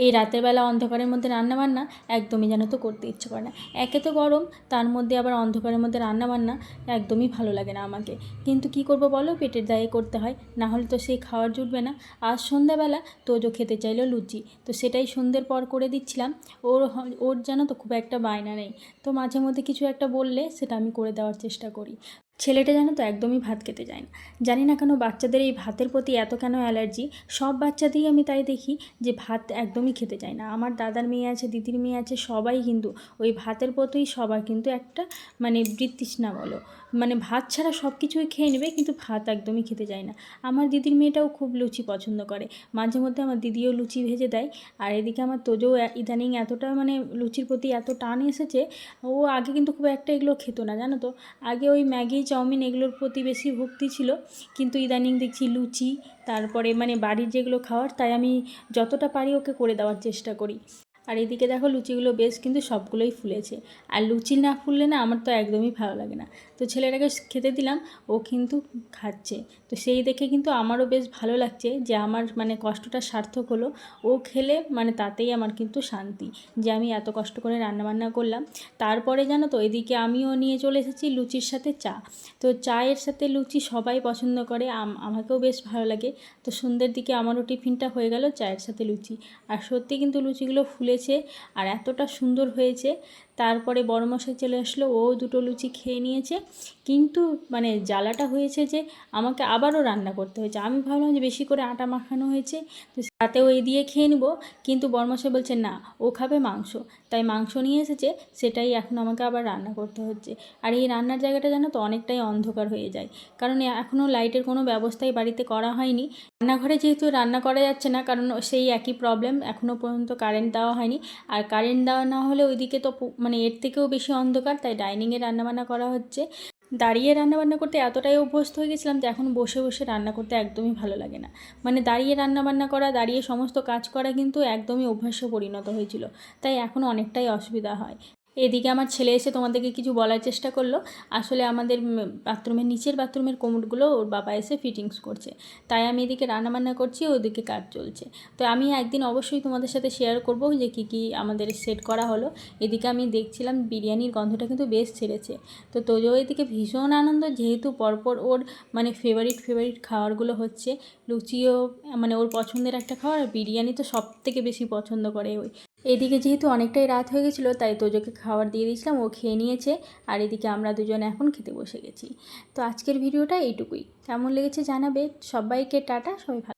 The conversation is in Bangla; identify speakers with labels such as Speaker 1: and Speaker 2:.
Speaker 1: এই রাতের বেলা অন্ধকারের মধ্যে রান্নাবান্না একদমই যেন তো করতে ইচ্ছে করে না। একে তো গরম, তার মধ্যে আবার অন্ধকারের মধ্যে রান্নাবান্না একদমই ভালো লাগে না আমাকে। কিন্তু কি করব বলো, পেটের দায়ে করতে হয়, না হলে তো সেই খাওয়ার জুটবে না। আজ সন্ধ্যাবেলা তোজো খেতে চাইলো লুচি, তো সেটাই সন্ধ্যের পর করে দিচ্ছিলাম। ওর যেন তো খুব একটা বায়না নেই, তো মাঝে মধ্যে কিছু একটা বললে সেটা আমি করে দেওয়ার চেষ্টা করি। ছেলেটা জানো তো একদমই ভাত খেতে চায় না। জানি না কেন বাচ্চাদের এই ভাতের প্রতি এত কেন অ্যালার্জি। সব বাচ্চাদেরই আমি তাই দেখি যে ভাত একদমই খেতে চায় না। আমার দাদার মেয়ে আছে, দিদির মেয়ে আছে, সবাই কিন্তু ওই ভাতের প্রতি সবার কিন্তু একটা মানে বৃত্তৃষ্ণা বলো, মানে ভাত ছাড়া সব কিছুই খেয়ে নেবে, কিন্তু ভাত একদমই খেতে চায় না। আমার দিদির মেয়েটাও খুব লুচি পছন্দ করে, মাঝে মধ্যে আমার দিদিও লুচি ভেজে দেয়। আর এদিকে আমার তোজো ইদানিং এতটা মানে লুচির প্রতি এত টান এসেছে। ও আগে কিন্তু খুব একটা এগুলো খেতো না, জানো তো। আগে ওই ম্যাগি চাউমিন এগুলোর প্রতি বেশি ভক্তি ছিল, কিন্তু ইদানিং দেখছি লুচি, তারপরে মানে বাড়ির যেগুলো খাওয়ার, তাই আমি যতটা পারি ওকে করে দেওয়ার চেষ্টা করি। আর এদিকে দেখো লুচিগুলো বেশ কিন্তু সবগুলোই ফুলেছে। আর লুচি না ফুললে না আমার তো একদমই ভালো লাগে না। তো ছেলেটাকে খেতে দিলাম, ও কিন্তু খাচ্ছে। তো সেই দেখে কিন্তু আমারও বেশ ভালো লাগছে যে আমার মানে কষ্টটা সার্থক হলো। ও খেলে মানে তাতেই আমার কিন্তু শান্তি, যে আমি এত কষ্ট করে রান্নাবান্না করলাম। তারপরে জানো তো এদিকে আমিও নিয়ে চলে এসেছি লুচির সাথে চা। তো চায়ের সাথে লুচি সবাই পছন্দ করে, আমাকেও বেশ ভালো লাগে। তো সন্ধ্যের দিকে আমারও টিফিনটা হয়ে গেল চায়ের সাথে লুচি। আর সত্যি কিন্তু লুচিগুলো ফুলেছে আর এতটা সুন্দর হয়েছে। তারপরে বড়মশাই চলে আসলো, ও দুটো লুচি খেয়ে নিয়েছে। কিন্তু মানে জ্বালাটা হয়েছে যে আমাকে আবারও রান্না করতে হয়েছে। আমি ভাবলাম যে বেশি করে আটা মাখানো হয়েছে, তো তাতে ওই দিয়ে খেয়ে নেবো। কিন্তু বড়মশাই বলছে না, ও খাবে মাংস। তাই মাংস নিয়ে এসেছে, সেটাই এখন আমাকে আবার রান্না করতে হচ্ছে। আর এই রান্নার জায়গাটা জানো তো অনেকটাই অন্ধকার হয়ে যায়, কারণ এখনও লাইটের কোনো ব্যবস্থাই বাড়িতে করা হয়নি। রান্নাঘরে যেহেতু রান্না করা যাচ্ছে না, কারণ সেই একই প্রবলেম, এখনও পর্যন্ত কারেন্ট দেওয়া হয়নি। আর কারেন্ট দেওয়া না হলে ওইদিকে তো মানে এর থেকেও বেশি অন্ধকার, তাই ডাইনিংয়ে রান্নাবান্না করা হচ্ছে। দাঁড়িয়ে রান্নাবান্না করতে এতটাই অভ্যস্ত হয়ে গেছিলাম যে এখন বসে বসে রান্না করতে একদমই ভালো লাগে না। মানে দাঁড়িয়ে রান্নাবান্না করা, দাঁড়িয়ে সমস্ত কাজ করা কিন্তু একদমই অভ্যাসে পরিণত হয়েছিল, তাই এখন অনেকটাই অসুবিধা হয়। এদিকে আমার ছেলে এসে তোমাদেরকে কিছু বলার চেষ্টা করলো। আসলে আমাদের বাথরুমের নিচের বাথরুমের কোমরগুলো ওর বাবা এসে ফিটিংস করছে, তাই আমি এদিকে রান্নাবান্না করছি, ওদিকে কাজ চলছে। তো আমি একদিন অবশ্যই তোমাদের সাথে শেয়ার করব যে কী কী আমাদের সেট করা হলো। এদিকে আমি দেখছিলাম বিরিয়ানির গন্ধটা কিন্তু বেশ ছেড়েছে। তো তোজো এদিকে ভীষণ আনন্দ, যেহেতু পরপর ওর মানে ফেভারিট খাবারগুলো হচ্ছে। লুচিও মানে ওর পছন্দের একটা খাবার, আর বিরিয়ানি তো সব থেকে বেশি পছন্দ করে ওই। এদিকে যেহেতু অনেকটাই রাত হয়ে গেছিলো, তাই তোজোকে খাবার দিয়ে দিয়েছিলাম, ও খেয়ে নিয়েছে। আর এদিকে আমরা দুজনে এখন খেতে বসে গেছি। তো আজকের ভিডিওটা এইটুকুই, কেমন লেগেছে জানাবে। সবাইকে টাটা, সবাই ভালো।